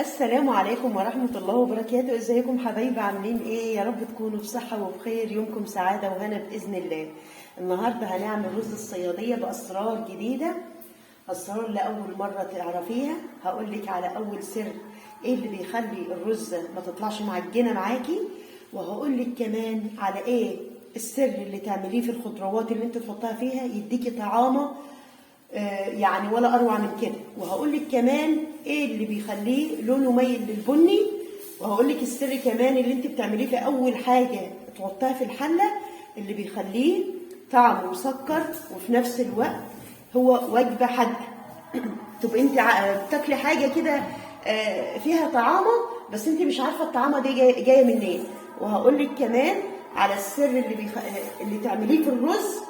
السلام عليكم ورحمة الله وبركاته. ازيكم حبايبي؟ عاملين ايه؟ يا رب تكونوا بصحة وبخير، يومكم سعادة وهنا بإذن الله. النهاردة هنعمل رز الصيادية بأسرار جديدة، أسرار لأول مرة تعرفيها. هقولك على أول سر ايه اللي بيخلي الرز ما تطلعش معجنة معاكي، وهقولك كمان على ايه السر اللي تعمليه في الخضروات اللي انت تحطها فيها يديكي طعامة يعني ولا اروع من كده. وهقول لك كمان ايه اللي بيخليه لونه ميل للبني، وهقول لك السر كمان اللي انت بتعمليه في اول حاجه تحطها في الحله اللي بيخليه طعمه مسكر وفي نفس الوقت هو وجبه حادقه. تبقى انت بتاكلي حاجه كده فيها طعامه، بس انت مش عارفه الطعامه دي جايه منين. وهقول لك كمان على السر اللي تعمليه في الرز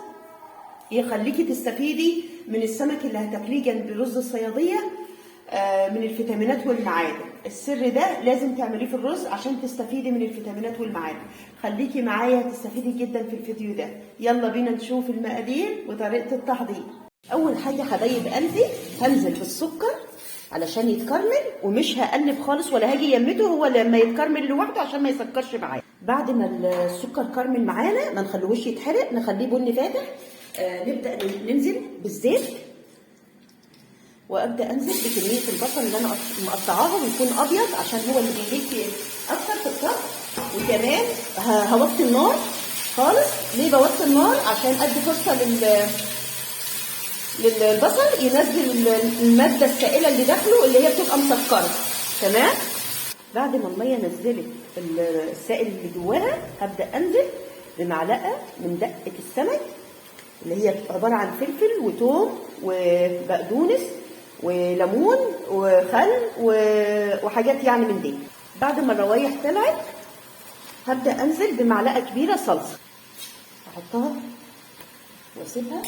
يخليكي تستفيدي من السمك اللي هتاكليه جنب رز الصياديه من الفيتامينات والمعادن. السر ده لازم تعمليه في الرز عشان تستفيدي من الفيتامينات والمعادن. خليكي معايا تستفيدي جدا في الفيديو ده. يلا بينا نشوف المقادير وطريقه التحضير. اول حاجه حبايب قلبي هنزل بالسكر علشان يتكرمل، ومش هقلب خالص ولا هاجي يمته، هو لما يتكرمل لوحده عشان ما يسكرش معايا. بعد ما السكر كرمل معانا ما نخلوهوش يتحرق، نخليه بني فاتح. نبدأ ننزل بالزيت، وابدأ انزل بكمية البصل اللي انا مقطعاها ويكون ابيض عشان هو اللي بيديك اكتر في الطبخ. وكمان هوطي النار خالص. ليه بوطي النار؟ عشان ادي فرصة للبصل ينزل المادة السائلة اللي داخله اللي هي بتبقى مسكرة. تمام. بعد ما المية نزلت السائل اللي جواها هبدأ انزل بمعلقة من دقة السمك اللي هي عبارة عن فلفل وثوم وبقدونس وليمون وخل وحاجات يعني من دي. بعد ما الروايح طلعت هبدأ أنزل بمعلقة كبيرة صلصة، أحطها وأسيبها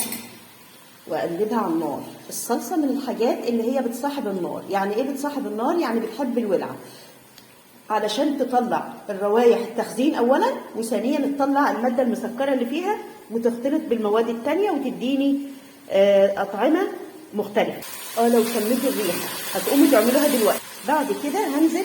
وأقلبها على النار. الصلصة من الحاجات اللي هي بتصاحب النار. يعني إيه بتصاحب النار؟ يعني بتحب الولعة علشان تطلع الروايح التخزين أولا، وثانيا تطلع المادة المسكرة اللي فيها وتختلط بالمواد التانية وتديني أطعمة مختلفة. لو كملتوا الريحة هتقوموا تعملوها دلوقتي. بعد كده هنزل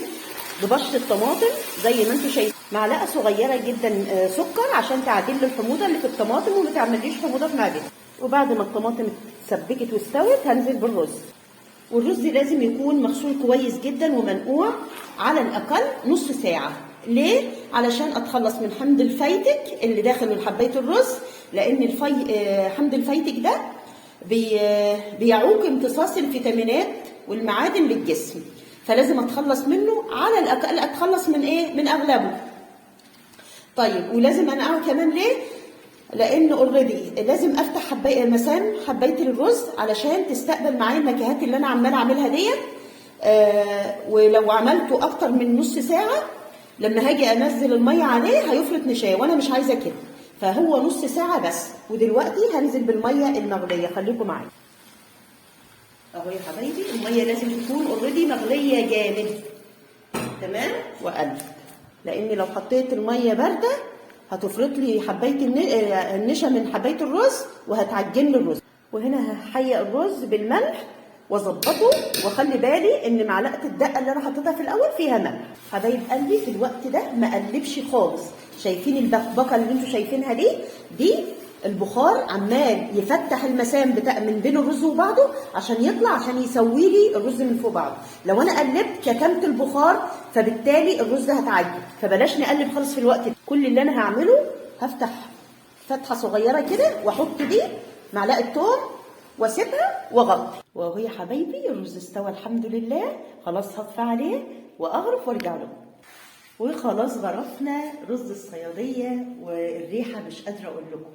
ببشرة طماطم زي ما انتوا شايفين، معلقة صغيرة جدا سكر عشان تعدل الحموضة اللي في الطماطم وما تعمليش حموضة في معدتك. وبعد ما الطماطم اتسبكت واستوت هنزل بالرز. والرز لازم يكون مغسول كويس جدا ومنقوع على الأقل نص ساعة. ليه؟ علشان أتخلص من حمض الفيتك اللي داخل حباية الرز، لأن حمض الفيتك ده بيعوق امتصاص الفيتامينات والمعادن للجسم، فلازم أتخلص منه على الأقل. أتخلص من إيه؟ من أغلبه. طيب، ولازم أنقعه كمان ليه؟ لان اوريدي لازم افتح مسام حبايه الرز علشان تستقبل معايا النكهات اللي انا عماله اعملها ديت. ولو عملته اكتر من نص ساعه لما هاجي انزل الميه عليه هيفرط نشاه، وانا مش عايزه كده. فهو نص ساعه بس. ودلوقتي هنزل بالميه المغليه، خليكم معايا اهو يا حبايبي. الميه لازم تكون اوريدي مغليه جامد. تمام. وقلب، لان لو حطيت الميه بارده هتفرط لي حبايه النشا من حبايه الرز وهتعجن لي الرز. وهنا هحيق الرز بالملح واظبطه، واخلي بالي ان معلقه الدقه اللي انا حطيتها في الاول فيها ملح. حبايب قلبي في الوقت ده ما اقلبش خالص. شايفين البقبقه اللي انتوا شايفينها دي البخار عمال يفتح المسام من بين الرز وبعضه عشان يطلع، عشان يسوي لي الرز من فوق بعضه. لو انا قلبت كتمت البخار فبالتالي الرز ده هتعجن، فبلاش نقلب خالص في الوقت ده. كل اللي انا هعمله هفتح فتحه صغيره كده واحط دي معلقه ثوم واسيبها واغطي. وهو يا حبايبي الرز استوى الحمد لله. خلاص هطفي عليه واغرف وارجع له. وخلاص غرفنا رز الصياديه، والريحه مش قادره اقول لكم.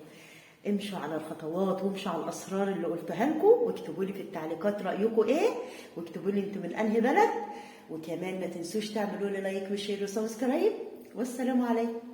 امشوا على الخطوات وامشوا على الاسرار اللي قلتها لكم، واكتبوا لي في التعليقات رايكم ايه، واكتبوا لي انتوا من انهي بلد. وكمان ما تنسوش تعملوا لي لايك وشير وسبسكرايب. والسلام عليكم.